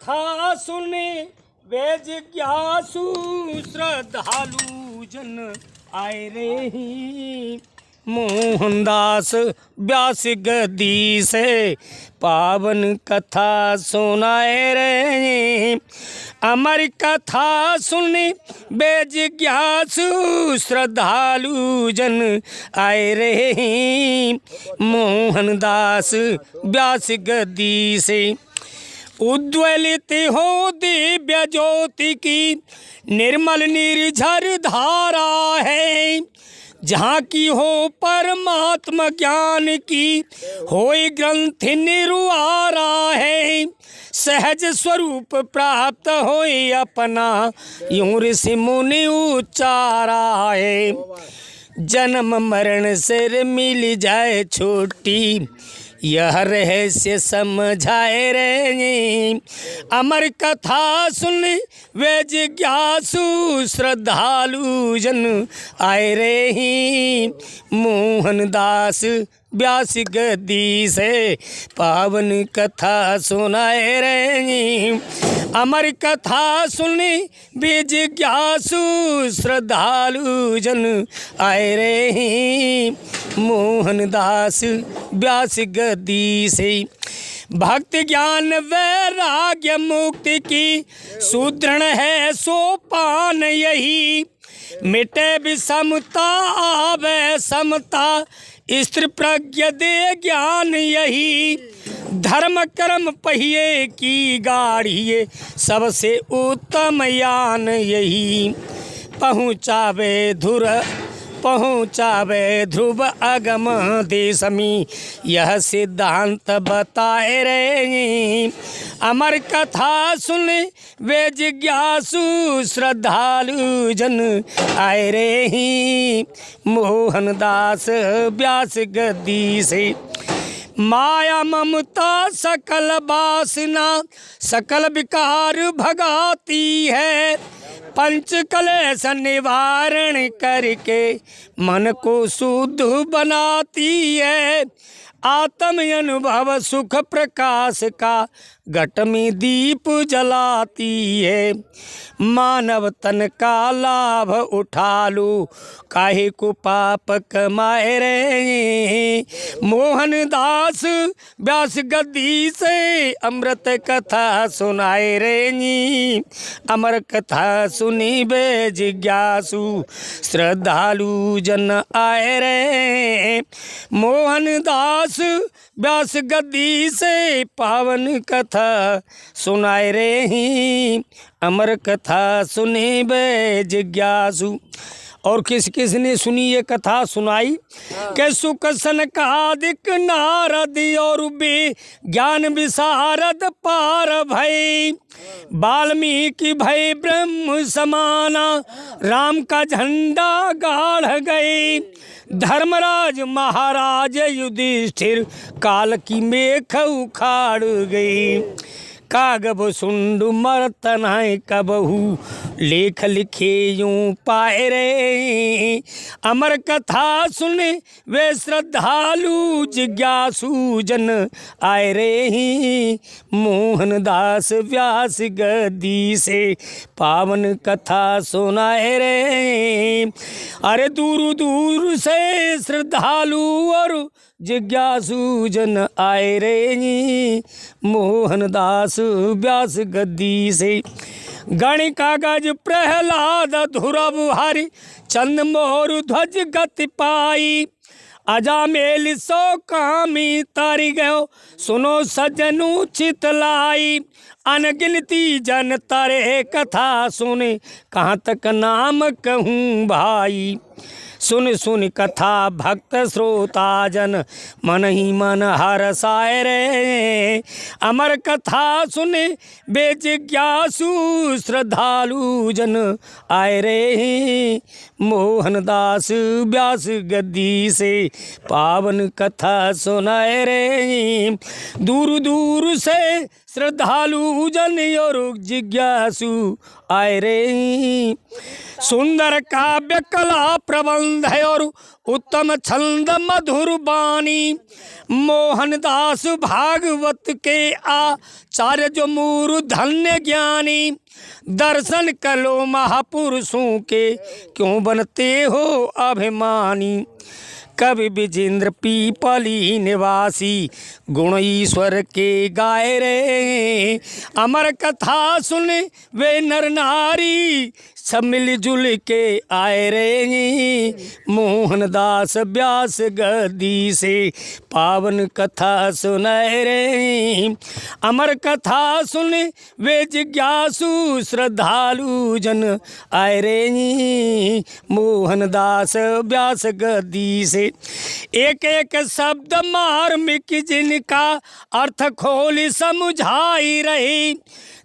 कथा सुने वे जिज्ञासु श्रद्धालु जन आए रे ही। मोहनदास व्यास गद्दी से पावन कथा सुनाए रे। अमर कथा सुने बे जिज्ञासु श्रद्धालु जन आए रे। मोहनदास व्यास गद्दी से उद्वेलित हो दिव्य ज्योति की निर्मल निर्झर धारा है। जहाँ की हो परमात्मा ज्ञान की होई ग्रंथ निर्वारा है। सहज स्वरूप प्राप्त होए अपना यूं ऋषि मुनि उच्चारा है। जन्म मरण से मिल जाए छुट्टी यह रहस्य समझाए रे। अमर कथा सुन वे जिज्ञासु श्रद्धालु जन आए रे। मोहनदास व्यास गद्दी से पावन कथा सुनाए रे। अमर कथा सुन वे जिज्ञासु श्रद्धालु जन आए रे। मोहनदास व्यास गद्दी से भक्ति ज्ञान वैराग्य मुक्ति की सुदृढ़ है सोपान यही। मिटे विषमता आवे समता स्त्री प्रज्ञ दे ज्ञान यही। धर्म कर्म पहिए की गाड़ी सबसे उत्तम यान यही। पहुँचावे ध्रुव अगम देशमी यह सिद्धांत बताए रे। अमर कथा सुन वे जिज्ञासु श्रद्धालु जन आए रे। मोहनदास व्यास गद्दी से माया ममता सकल वासना सकल विकार भगाती है। पंच कलेश निवारण करके मन को शुद्ध बनाती है। आत्म अनुभव सुख प्रकाश का घट में दीप जलाती है। मानव तन का लाभ उठा लो काहे को पाप कमाए रे। मोहनदास व्यास गद्दी से अमृत कथा सुनाए रे। अमर कथा सुनी बे जिज्ञासु श्रद्धालु जन आए रे। मोहनदास व्यास गद्दी से पावन कथा सुनाए रे। अमर कथा सुने बे जिज्ञासु। और किस किस ने सुनी ये कथा सुनाई के सुख सनकादिक नारद और बे ज्ञान विशारद पार भय। वाल्मीकि भय ब्रह्म समाना राम का झंडा गाड़ गए। धर्मराज महाराज युधिष्ठिर काल की मेख उखाड़ गई। कागब सुंडु मर्तन है कबहू लेख लिखे यूं पाए रे। अमर कथा सुने वे श्रद्धालु जिज्ञासु जन आए रे। मोहनदास व्यास गद्दी से पावन कथा सुनाए रे। अरे दूर दूर से श्रद्धालु और जिज्ञासु जन आए रे। मोहनदास व्यास गद्दी से गण कागज प्रहलाद ध्रुव हरि चंद मोर ध्वज गति पाई। अजामेल सो कामी तारी गयो सुनो सजनु चितलाई। अनगिनती जन तारे कथा सुने कहाँ तक नाम कहूँ भाई। सुन सुन कथा भक्त श्रोता जन मन ही मन हरसाए रे। अमर कथा सुने बे जिज्ञासु श्रद्धालु जन आए रे। मोहनदास व्यास गद्दी से पावन कथा सुनाए रे। दूर दूर से श्रद्धालु जन और जिज्ञासु आए रे। सुंदर काव्य कला प्रबंध है और उत्तम छंद मधुर बानी, मोहनदास भागवत के आचार्य जो मूरु धन्य ज्ञानी। दर्शन कलो महापुरुषों के क्यों बनते हो अभिमानी। कवि विजेंद्र पीपली निवासी गुण ईश्वर के गाए रे। अमर कथा सुन वे नर नारी सब मिलजुल के आए रे। मोहनदास व्यास गद्दी से पावन कथा सुनाए रे। अमर कथा सुन वे जिज्ञासु श्रद्धालु जन आए रे। मोहनदास व्यास गद्दी से एक एक शब्द मार्मिक जिनका अर्थ खोल समझाई रही।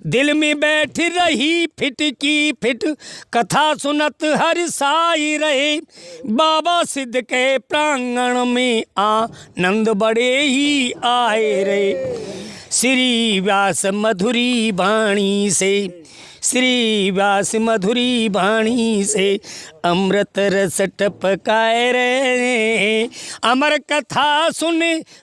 दिल में बैठ रही फिट की फिट कथा सुनत हर साई रहे। बाबा सिद्ध के प्रांगण में आनंद बड़े ही आए रहे। श्री व्यास मधुरी वाणी से, श्री व्यास मधुरी वाणी से अमृत रस टपकाए रे। अमर कथा सुन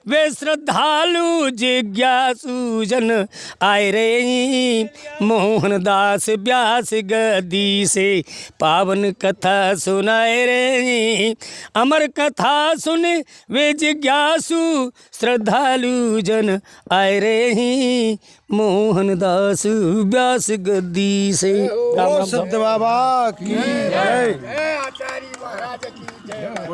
वे श्रद्धालु जिज्ञासु जन आए रे। मोहनदास व्यास गद्दी से पावन कथा सुनाए रे। अमर कथा सुन वे जिज्ञासु श्रद्धालु जन आए रे। मोहनदास व्यास गद्दी से। सिद्ध बाबा की जय। आचार्य महाराज की जय।